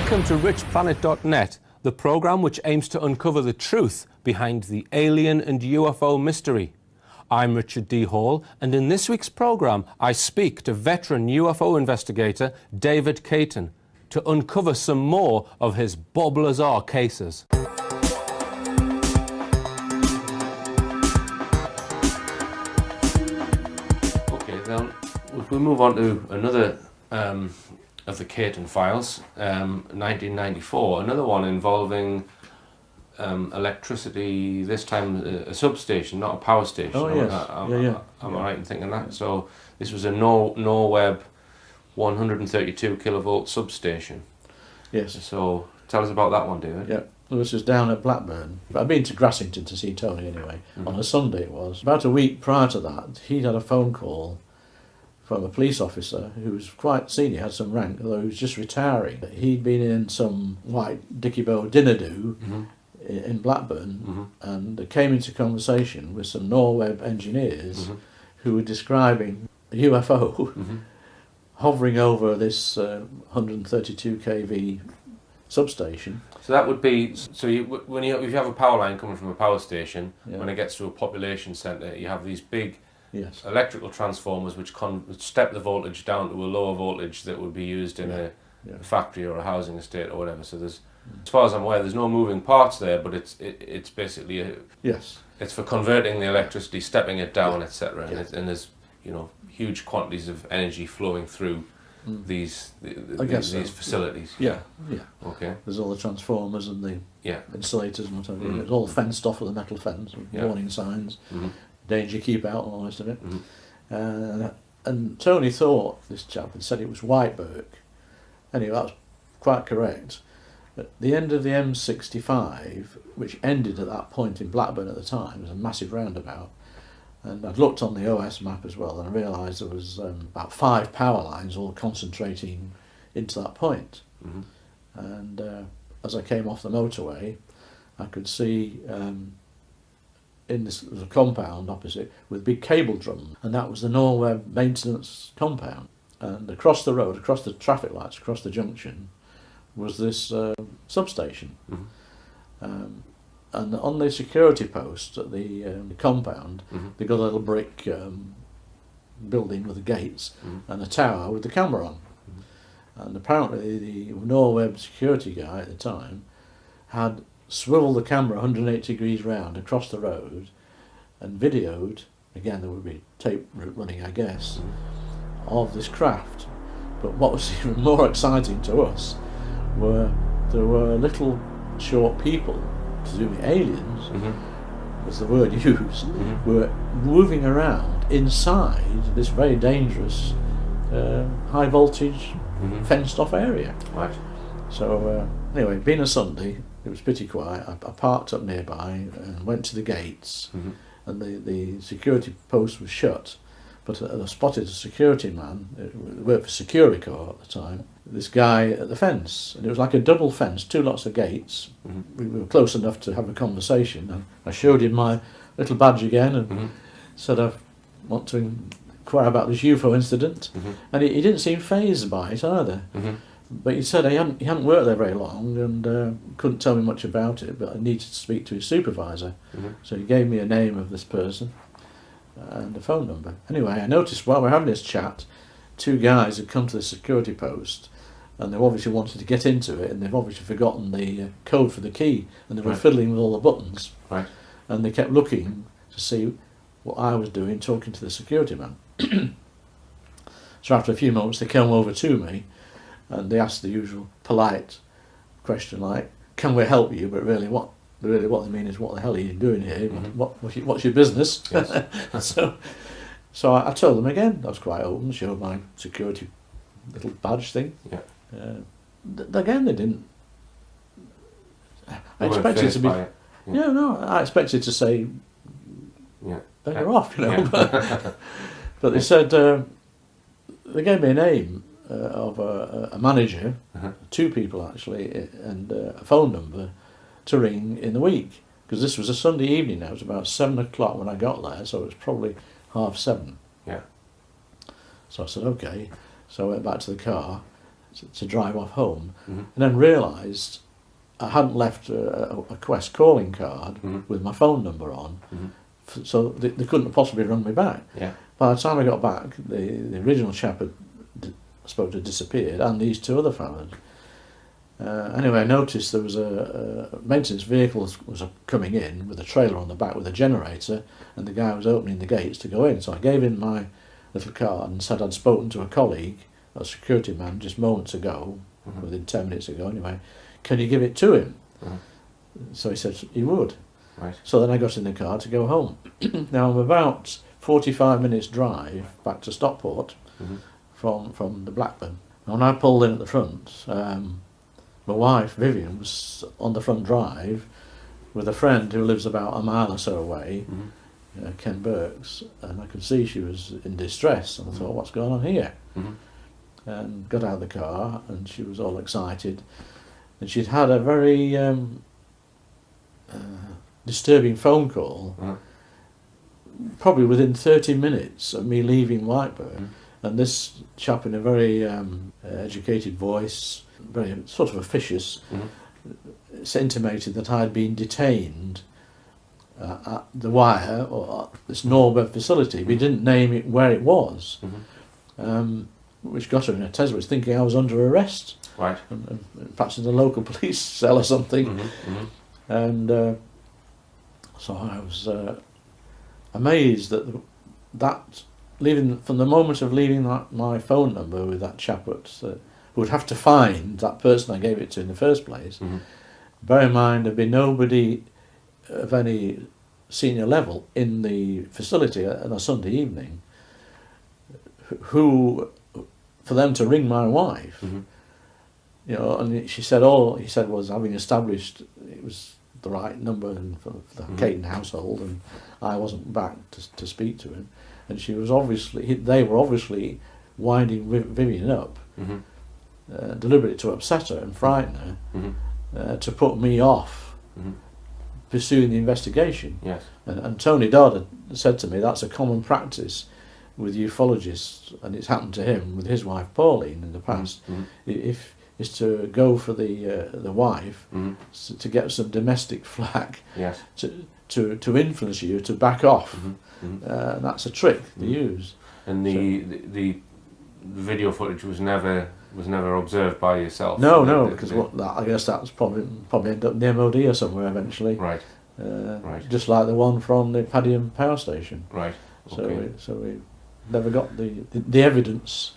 Welcome to richplanet.net, the programme which aims to uncover the truth behind the alien and UFO mystery. I'm Richard D. Hall, and in this week's programme I speak to veteran UFO investigator David Cayton to uncover some more of his Bob Lazar cases. Okay, then if we move on to another of the Cayton Files, 1994, another one involving electricity, this time a substation, not a power station. Oh, yes. Am I right in thinking that? So this was a Norweb 132 kilovolt substation. Yes. So tell us about that one, David. Yeah. Well, this was down at Blackburn. I'd been to Grassington to see Tony anyway. On a Sunday it was. About a week prior to that, he'd had a phone call from a police officer who was quite senior, had some rank, although he was just retiring. He'd been in some white Dicky Bow dinner-do in Blackburn, and came into conversation with some Norweb engineers who were describing a UFO hovering over this 132 kV substation. So that would be, so if you have a power line coming from a power station, when it gets to a population centre, you have these big electrical transformers which step the voltage down to a lower voltage that would be used in a factory or a housing estate or whatever. So there's, as far as I'm aware, there's no moving parts there, but it's basically it's for converting the electricity, stepping it down, etc. And there's huge quantities of energy flowing through these facilities. Yeah. Okay. There's all the transformers and the insulators and whatever. It's all fenced off with a metal fence, with warning signs. Danger, keep out, and all the rest of it. And Tony thought, this chap had said it was Whiteberg. Anyway, that's quite correct. At the end of the M65, which ended at that point in Blackburn at the time, was a massive roundabout. And I'd looked on the OS map as well, and I realised there was about 5 power lines all concentrating into that point. And as I came off the motorway, I could see in this was a compound opposite with big cable drum, and that was the Norweb maintenance compound. And across the road, across the traffic lights, across the junction, was this substation. And on the security post at the compound, they got a little brick building with the gates and a tower with the camera on. And apparently the Norweb security guy at the time had swivel the camera 180 degrees round across the road and videoed, again there would be tape running I guess, of this craft. But what was even more exciting to us were there were little short people, presumably aliens was the word used, were moving around inside this very dangerous high voltage fenced off area. Right. So anyway, being a Sunday, it was pretty quiet. I parked up nearby and went to the gates, and the security post was shut. But I spotted a security man, who worked for Securicore at the time, this guy at the fence. And it was like a double fence, 2 lots of gates. We were close enough to have a conversation. And I showed him my little badge again and said, I want to inquire about this UFO incident. And he didn't seem fazed by it either. But he said he hadn't worked there very long and couldn't tell me much about it, but I needed to speak to his supervisor. So he gave me a name of this person and a phone number. Anyway, I noticed while we were having this chat, 2 guys had come to the security post and they obviously wanted to get into it, and they've obviously forgotten the code for the key, and they were fiddling with all the buttons. And they kept looking to see what I was doing, talking to the security man. So after a few moments they came over to me and they asked the usual polite question like, can we help you? But really what they mean is, what the hell are you doing here? What's your business? So I told them again. I was quite open, showed my security little badge thing. Again, they didn't. I expected it to be. I expected to say, "Beggar off," But they said they gave me a name of a manager, 2 people actually, and a phone number to ring in the week, because this was a Sunday evening now. It was about 7 o'clock when I got there, so it was probably 7:30. So I said okay. So I went back to the car to drive off home, and then realised I hadn't left a Quest calling card with my phone number on, so they couldn't have possibly run me back. Yeah. By the time I got back, the original chap had supposed to have disappeared, and these two other fellas. Anyway, I noticed there was a maintenance vehicle was coming in with a trailer on the back with a generator, and the guy was opening the gates to go in. So I gave him my little card and said I'd spoken to a colleague, a security man, just moments ago, within 10 minutes ago anyway. Can you give it to him? So he said he would. Right. So then I got in the car to go home. Now I'm about 45 minutes drive back to Stockport from the Blackburn. And when I pulled in at the front, my wife, Vivian, was on the front drive with a friend who lives about a mile or so away, Ken Burks, and I could see she was in distress, and I thought, what's going on here? And got out of the car, and she was all excited, and she'd had a very disturbing phone call, probably within 30 minutes of me leaving Whiteburn, and this chap in a very educated voice, very sort of officious, it's intimated that I'd been detained at the Wire, or this Norberg facility, but he didn't name it where it was, which got her in a tizzy, thinking I was under arrest, right, and perhaps in the local police cell or something, and so I was amazed that leaving from the moment of leaving my phone number with that chap who would have to find that person I gave it to in the first place. Bear in mind, there'd be nobody of any senior level in the facility on a Sunday evening who, for them to ring my wife, you know, and she said all he said was, having established it was the right number for the Cayton household, and I wasn't back to speak to him, and she was they were obviously winding Vivian up, deliberately to upset her and frighten her, to put me off pursuing the investigation. Yes. And Tony Dodd had said to me that's a common practice with ufologists, and it's happened to him with his wife Pauline in the past. If is to go for the wife to get some domestic flack, yes, to influence you to back off. And that's a trick they use. And the video footage was never observed by yourself. No, because I guess that was probably ended up in the MOD or somewhere eventually. Right. Right. Just like the one from the Padiham power station. Right. Okay. So we never got the evidence.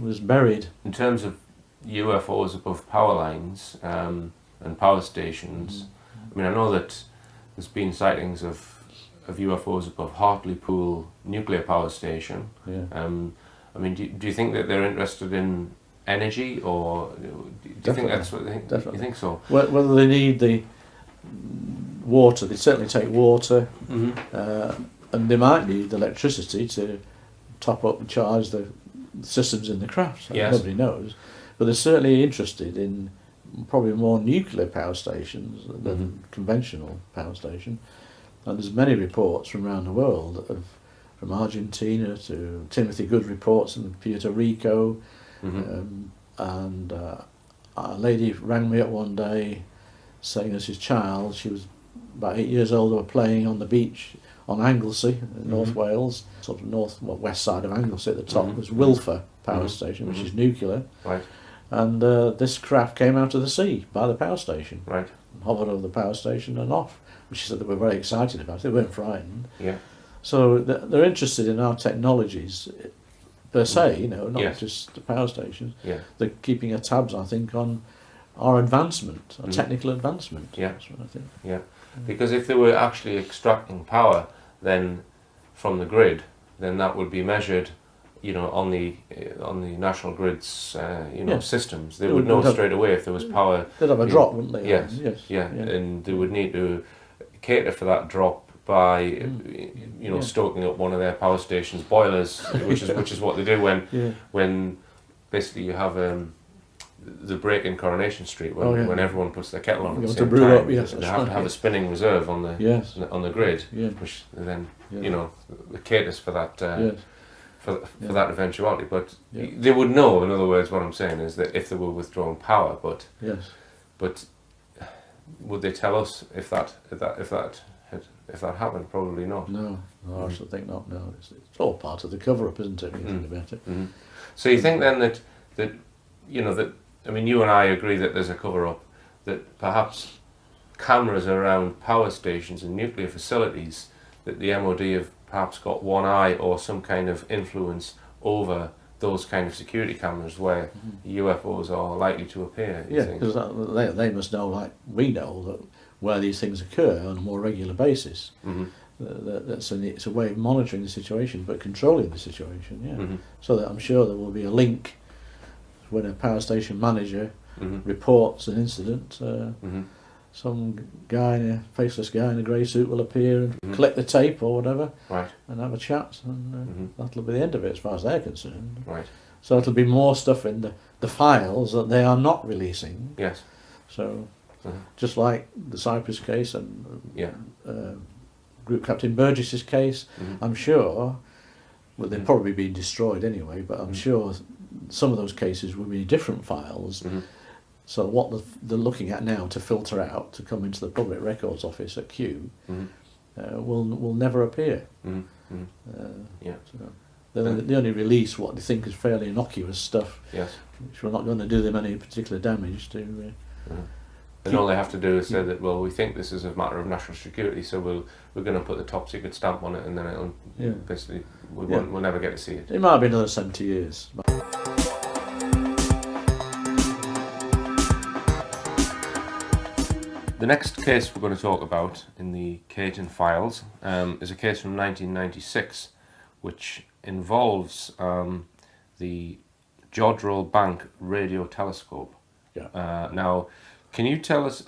Was buried. In terms of UFOs above power lines and power stations, I mean, I know that there's been sightings of UFOs above Hartlepool nuclear power station. Yeah. I mean, do you think that they're interested in energy, or do you think that's what they think? Definitely. You think so? Whether they need the water, they certainly take water, and they might need electricity to top up and charge the systems in the craft. Yes. Nobody knows. But they're certainly interested in probably more nuclear power stations than conventional power stations. And there's many reports from around the world, from Argentina to Timothy Good reports in Puerto Rico. And a lady rang me up one day saying as his child, she was about 8 years old, they were playing on the beach on Anglesey in North Wales, sort of west side of Anglesey at the top, was Wilfer power station, which is nuclear. Right. And this craft came out of the sea by the power station. Right. Hovered over the power station and off, which she said they were very excited about it. They weren't frightened. Yeah. So they're interested in our technologies per se, you know, not just the power stations. Yeah. They're keeping a tabs, I think, on our advancement, our technical advancement. Yeah. That's what I think. Yeah. Because if they were actually extracting power then from the grid, then that would be measured, you know, on the national grid's systems. They would know straight away if there was power. They'd have a drop, wouldn't they? Yes. Yes. Yeah. And they would need to cater for that drop by stoking up one of their power stations boilers, which is what they do when basically you have the break in Coronation Street when everyone puts their kettle on at the same time. They have to have a spinning reserve on the grid, which then it caters for that for that eventuality. But they would know. In other words, what I'm saying is that if they were withdrawing power, but would they tell us if that happened? Probably not. No, I should think not. No, it's all part of the cover-up, isn't it? When you think about it. Mm-hmm. So you think then that you know that, I mean, you and I agree that there's a cover-up, that perhaps cameras around power stations and nuclear facilities, that the MOD have perhaps got one eye or some kind of influence over those kind of security cameras where UFOs are likely to appear. Yeah, because they must know, like we know, that where these things occur on a more regular basis. It's a way of monitoring the situation, but controlling the situation. Yeah, so that I'm sure there will be a link when a power station manager reports an incident. Some guy, faceless guy in a grey suit will appear and collect the tape or whatever, and have a chat, and that'll be the end of it as far as they're concerned. Right. So it'll be more stuff in the files that they are not releasing. Yes. So, just like the Cyprus case and Group Captain Burgess's case, I'm sure, well, they've probably been destroyed anyway, but I'm sure some of those cases will be different files. So what they're looking at now to filter out, to come into the Public Records Office at Kew, will never appear. So they only release what they think is fairly innocuous stuff, which we're not going to do them any particular damage to. And all they have to do is say that, well, we think this is a matter of national security, so we're going to put the top secret stamp on it, and then it'll basically we'll never get to see it. It might be another 70 years. The next case we're going to talk about in the Cayton Files is a case from 1996, which involves the Jodrell Bank radio telescope. Now, can you tell us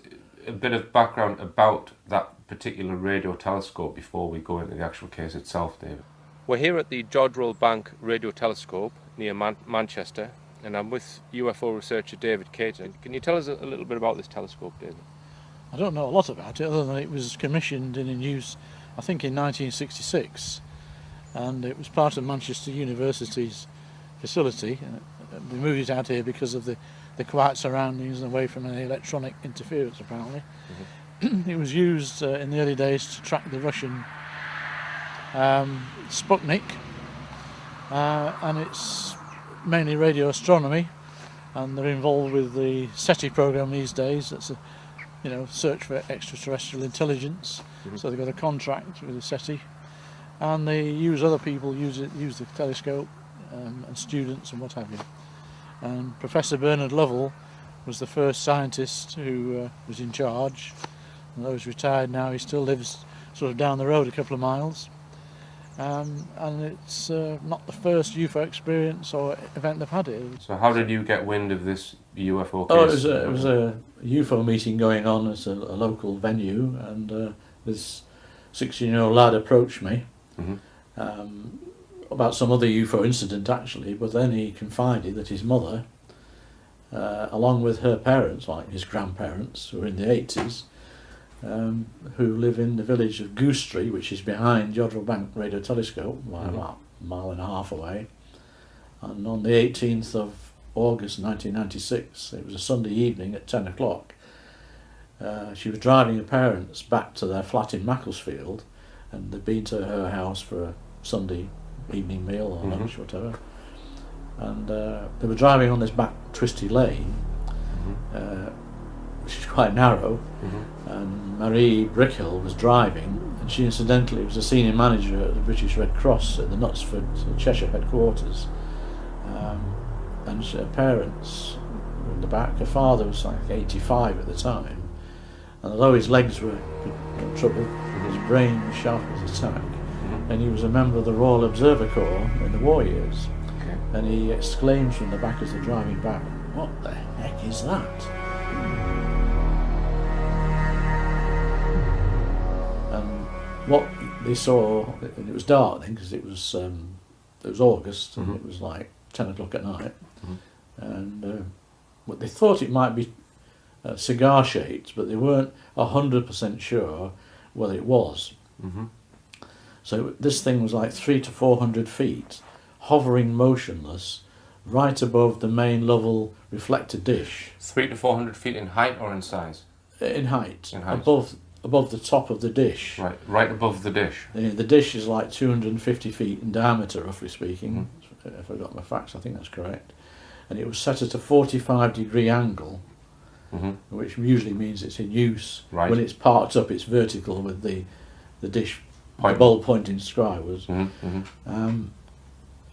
a bit of background about that particular radio telescope before we go into the actual case itself, David? We're here at the Jodrell Bank radio telescope near Manchester, and I'm with UFO researcher David Cayton. Can you tell us a little bit about this telescope, David? I don't know a lot about it, other than it was commissioned and in use, I think, in 1966, and it was part of Manchester University's facility. They moved it out here because of the quiet surroundings and away from any electronic interference, apparently. It was used in the early days to track the Russian Sputnik, and it's mainly radio astronomy, and they're involved with the SETI program these days. That's a search for extraterrestrial intelligence. So they've got a contract with the SETI, and they use other people use the telescope, and students and what have you. And Professor Bernard Lovell was the first scientist who was in charge. And though he's retired now, he still lives sort of down the road a couple of miles. And it's not the first UFO experience or event they've had here. So how did you get wind of this UFO case? It was a UFO meeting going on at a local venue, and this 16-year-old lad approached me about some other UFO incident, actually, but then he confided that his mother, along with her parents, like his grandparents, who were in the 80s, who live in the village of Goostrey, which is behind Jodrell Bank Radio Telescope, about a mile and a half away. And on the 18th of August 1996, it was a Sunday evening at 10 o'clock, she was driving her parents back to their flat in Macclesfield, and they'd been to her house for a Sunday evening meal or lunch, whatever. And they were driving on this back twisty lane, which is quite narrow, and Marie Brickhill was driving, and she incidentally was a senior manager at the British Red Cross at the Knutsford, Cheshire headquarters, and her parents were in the back. Her father was like 85 at the time, and although his legs were in trouble, his brain was sharp as a tack, and he was a member of the Royal Observer Corps in the war years. And he exclaimed from the back as they're driving back, "What the heck is that?" And what they saw, and it was dark then because it was August, and it was like 10 o'clock at night, and what they thought it might be cigar shaped, but they weren't 100% sure whether it was. So this thing was like 300 to 400 feet hovering motionless right above the main level reflector dish. 300 to 400 feet in height or in size? In height. In height. Above the top of the dish. Right above the dish. The dish is like 250 feet in diameter, roughly speaking. If I got my facts, I think that's correct. And it was set at a 45-degree angle, which usually means it's in use. Right. When it's parked up, it's vertical with the dish, the bulb pointing skyward.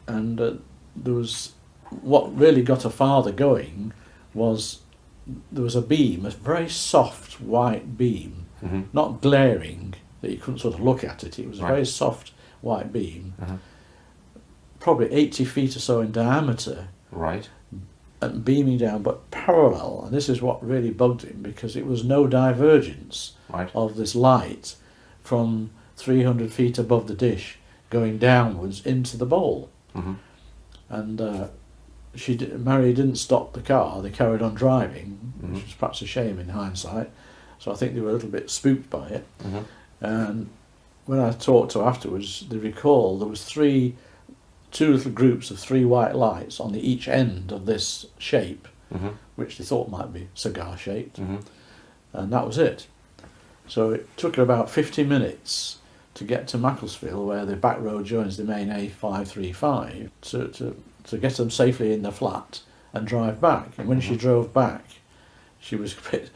And there was, what really got a father going was there was a beam, a very soft white beam, not glaring, that you couldn't sort of look at it. It was a very soft white beam, probably 80 feet or so in diameter. Right. And beaming down, but parallel, and this is what really bugged him, because it was no divergence of this light from 300 feet above the dish going downwards into the bowl. And Mary didn't stop the car, they carried on driving, which was perhaps a shame in hindsight, so I think they were a little bit spooked by it. And when I talked to her afterwards, they recall there was two little groups of 3 white lights on each end of this shape, which they thought might be cigar shaped, and that was it. So it took her about 50 minutes to get to Macclesfield, where the back road joins the main A535, to get them safely in the flat and drive back. And when she drove back, she was a bit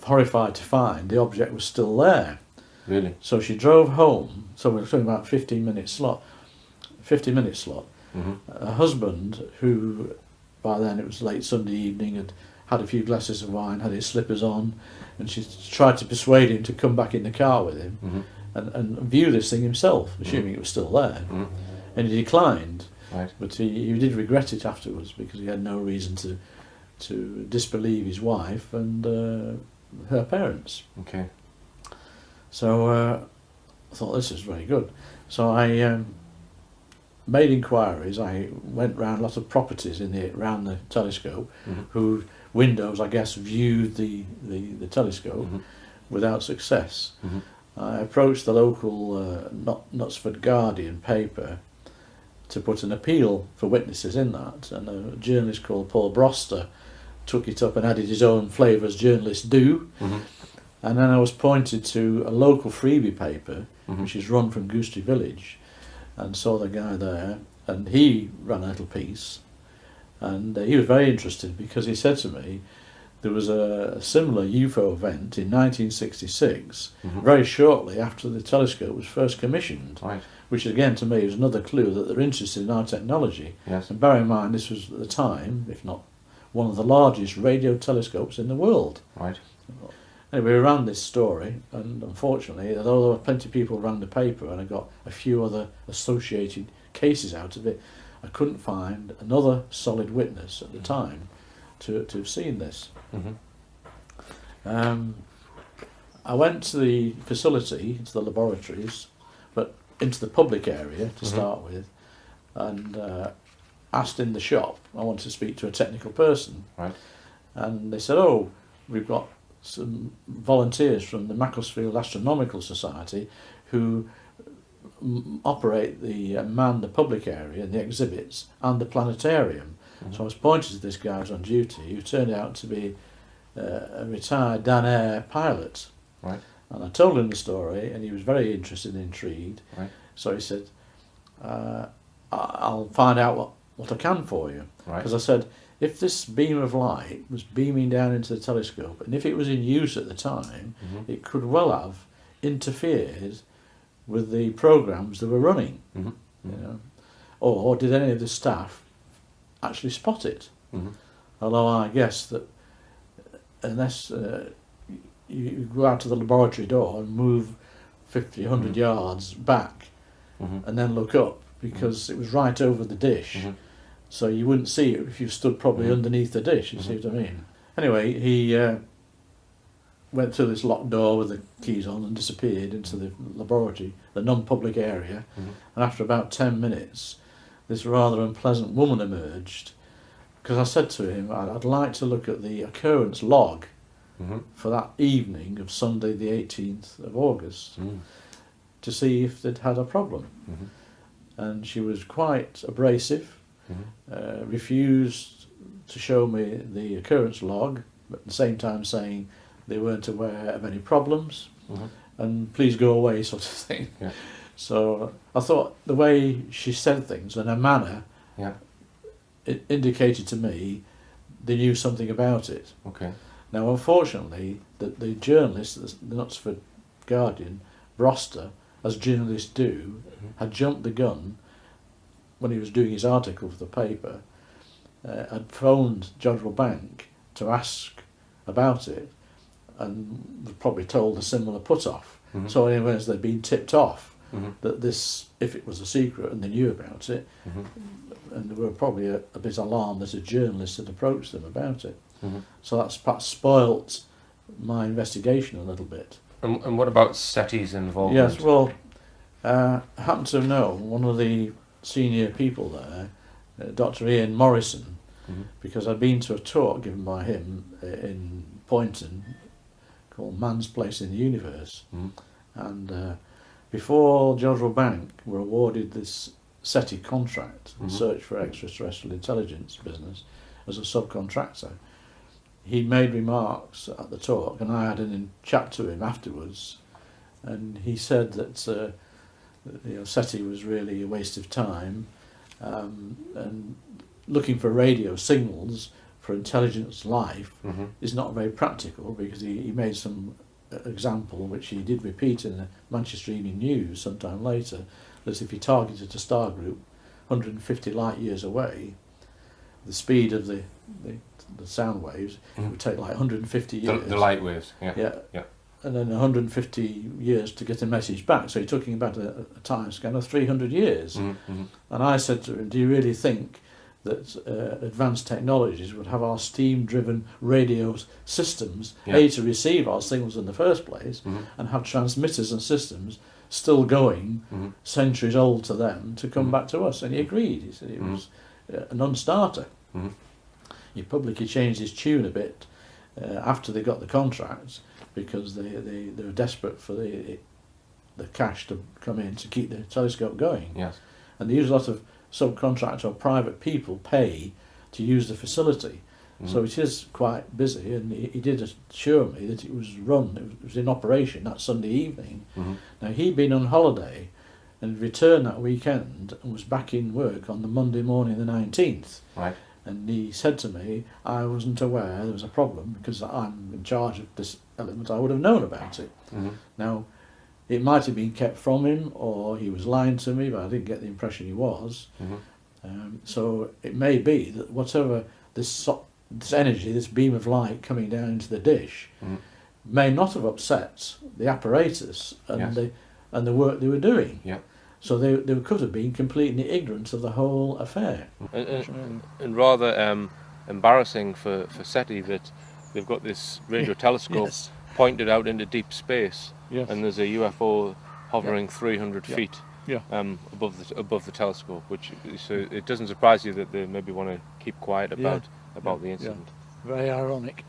horrified to find the object was still there. Really? So she drove home, so we're talking about 50-minute slot. Her husband, who by then it was late Sunday evening, had a few glasses of wine, had his slippers on, and she tried to persuade him to come back in the car with him and view this thing himself, assuming it was still there. And he declined, but he did regret it afterwards, because he had no reason to disbelieve his wife and her parents. Okay. So I thought, this is very good. So I made inquiries. I went round a lot of properties around the telescope, whose windows, I guess, viewed the telescope without success. I approached the local Knutsford Guardian paper to put an appeal for witnesses in that, and a journalist called Paul Broster took it up and added his own flavour, as journalists do. And then I was pointed to a local freebie paper, which is run from Goosery Village, and saw the guy there, and he ran a little piece, and he was very interested, because he said to me there was a similar UFO event in 1966, very shortly after the telescope was first commissioned, which again to me was another clue that they're interested in our technology. And bear in mind, this was at the time, if not one of the largest radio telescopes in the world. Anyway, we ran this story, and unfortunately, although there were plenty of people who ran the paper, and I got a few other associated cases out of it, I couldn't find another solid witness at the time to have seen this. I went to the facility, to the laboratories, but into the public area to start with, and asked in the shop, I wanted to speak to a technical person. And they said, oh, we've got some volunteers from the Macclesfield Astronomical Society who operate man the public area, the exhibits, and the planetarium. So I was pointed to this guy who was on duty, who turned out to be a retired Dan Air pilot. And I told him the story, and he was very interested and intrigued. So he said, I'll find out what I can for you. Because I said, if this beam of light was beaming down into the telescope, and if it was in use at the time, it could well have interfered with the programs that were running. You know, or did any of the staff actually spot it? Although I guess that unless you go out to the laboratory door and move 50, 100 yards back and then look up, because it was right over the dish. So you wouldn't see it if you stood probably underneath the dish, you see what I mean? Anyway, he went through this locked door with the keys on and disappeared into the laboratory, the non-public area, and after about 10 minutes this rather unpleasant woman emerged, because I said to him I'd like to look at the occurrence log for that evening of Sunday the 18th of August to see if they'd had a problem. and she was quite abrasive, refused to show me the occurrence log, but at the same time saying they weren't aware of any problems, and please go away, sort of thing. Yeah. So I thought the way she said things and her manner, it indicated to me they knew something about it. Okay. Now, unfortunately, the journalist, the Knutsford Guardian, Broster, as journalists do, had jumped the gun when he was doing his article for the paper, had phoned Jodrell Bank to ask about it, and was probably told a similar put-off. So anyways, they'd been tipped off that this, if it was a secret and they knew about it, and they were probably a bit alarmed that a journalist had approached them about it. So that's perhaps spoilt my investigation a little bit. And what about SETI's involvement? Yes, well, I happen to know one of the senior people there, Dr. Ian Morrison, because I'd been to a talk given by him in Poynton called Man's Place in the Universe. And before Jodrell Bank were awarded this SETI contract, Search for Extraterrestrial Intelligence business, as a subcontractor, he made remarks at the talk, and I had a chat to him afterwards, and he said that SETI was really a waste of time, and looking for radio signals for intelligence life is not very practical, because he made some example which he did repeat in the Manchester Evening News sometime later, that if you targeted a star group 150 light years away, the speed of the sound waves, it would take like 150 years. The light waves, yeah. And then 150 years to get a message back. So you're talking about a time scan of 300 years. And I said to him, do you really think that advanced technologies would have our steam-driven radio systems, to receive our signals in the first place, and have transmitters and systems still going, centuries old to them, to come back to us? And he agreed. He said it was a non-starter. He publicly changed his tune a bit after they got the contract, because they were desperate for the cash to come in to keep the telescope going. Yes. And they use a lot of subcontractor or private people pay to use the facility. So it is quite busy, and he did assure me that it was in operation that Sunday evening. Now, he'd been on holiday and returned that weekend and was back in work on the Monday morning, the 19th. Right. And he said to me, I wasn't aware there was a problem, because I'm in charge of this element, I would have known about it. Now, it might have been kept from him, or he was lying to me, but I didn't get the impression he was. So it may be that whatever this energy, this beam of light coming down into the dish, may not have upset the apparatus and the work they were doing. So they could have been completely ignorant of the whole affair. And rather embarrassing for SETI that they've got this radio telescope pointed out into deep space, and there's a UFO hovering 300 feet above the telescope, which, so it doesn't surprise you that they maybe want to keep quiet about the incident. Very ironic.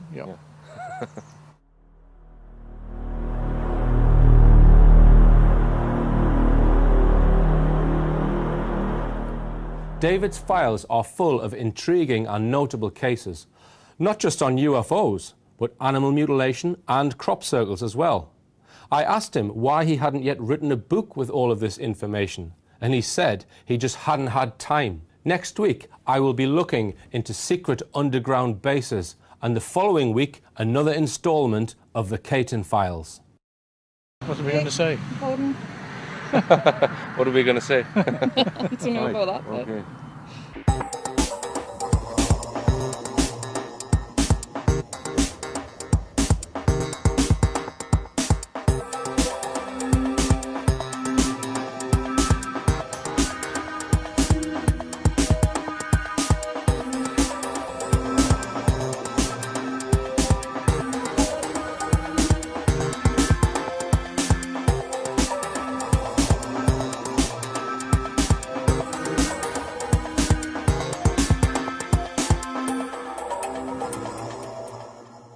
David's files are full of intriguing and notable cases, not just on UFOs, but animal mutilation and crop circles as well. I asked him why he hadn't yet written a book with all of this information, and he said he just hadn't had time. Next week, I will be looking into secret underground bases, and the following week, another instalment of the Cayton Files. What are we going to say? Gordon. What are we going to say? I don't know about that. Okay.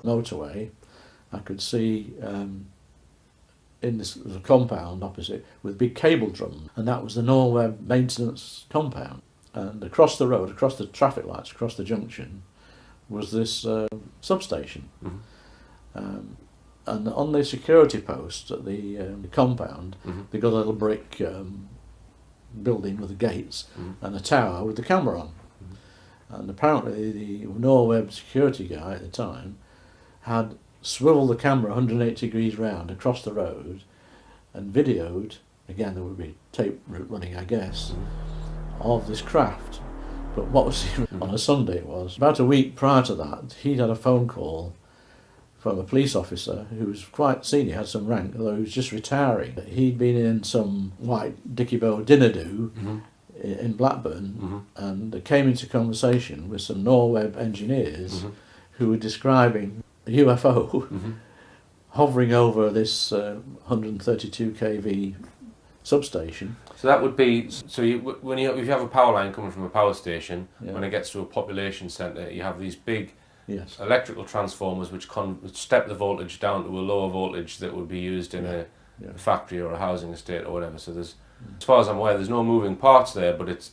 Motorway, I could see in this compound opposite with big cable drum, and that was the Norweb maintenance compound. And across the road, across the traffic lights, across the junction, was this substation. And on the security post at the compound, they got a little brick building with the gates and a tower with the camera on. And apparently the Norweb security guy at the time had swiveled the camera 180 degrees round across the road and videoed, again there would be tape running I guess, of this craft. But what was on a Sunday it was, about a week prior to that, he'd had a phone call from a police officer who was quite senior, had some rank, although he was just retiring. He'd been in some white dicky bow dinner do in Blackburn and came into conversation with some Norweb engineers who were describing a UFO hovering over this 132 kV substation. So that would be, so if you have a power line coming from a power station, when it gets to a population centre, you have these big electrical transformers which step the voltage down to a lower voltage that would be used in a factory or a housing estate or whatever. So there's, as far as I'm aware, there's no moving parts there, but it's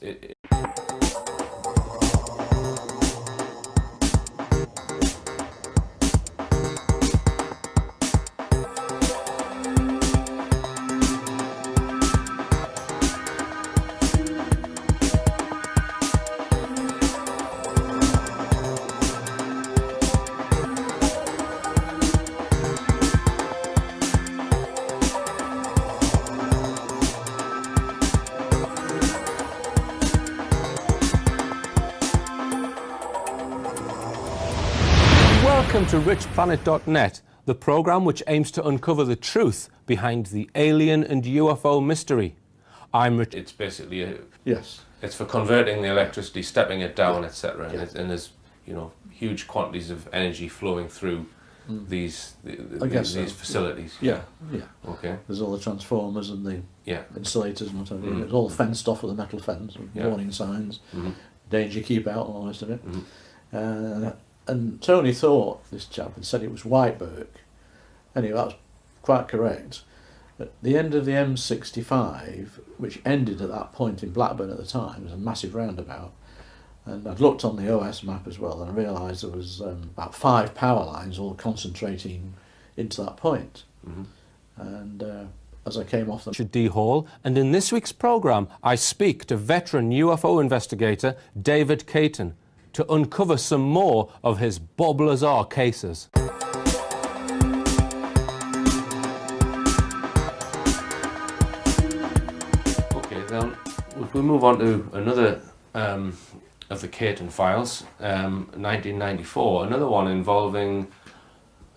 Welcome to richplanet.net, the programme which aims to uncover the truth behind the alien and UFO mystery. I'm Rich. It's basically a, Yes. It's for converting the electricity, stepping it down, etc. And there's huge quantities of energy flowing through these facilities. Yeah. Okay. There's all the transformers and the insulators and whatever. It's all fenced off with a metal fence, with warning signs, danger, keep out, and all the rest of it. And Tony thought, this chap had said it was Whiteberg. Anyway, that's quite correct. At the end of the M65, which ended at that point in Blackburn at the time, was a massive roundabout. And I'd looked on the OS map as well, and I realised there was about 5 power lines all concentrating into that point. And as I came off the D. Hall, and in this week's programme, I speak to veteran UFO investigator David Cayton to uncover some more of his Bob Lazar cases. Okay, then if we move on to another of the Cayton Files, 1994, another one involving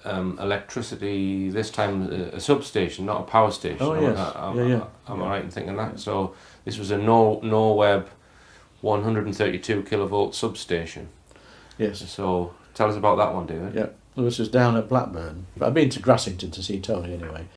electricity, this time a substation, not a power station. Oh, yes. Am I right in thinking that? So this was a Norweb 132 kilovolt substation. Yes. So tell us about that one, David. Yeah, well, this was down at Blackburn. I've been to Grassington to see Tony anyway.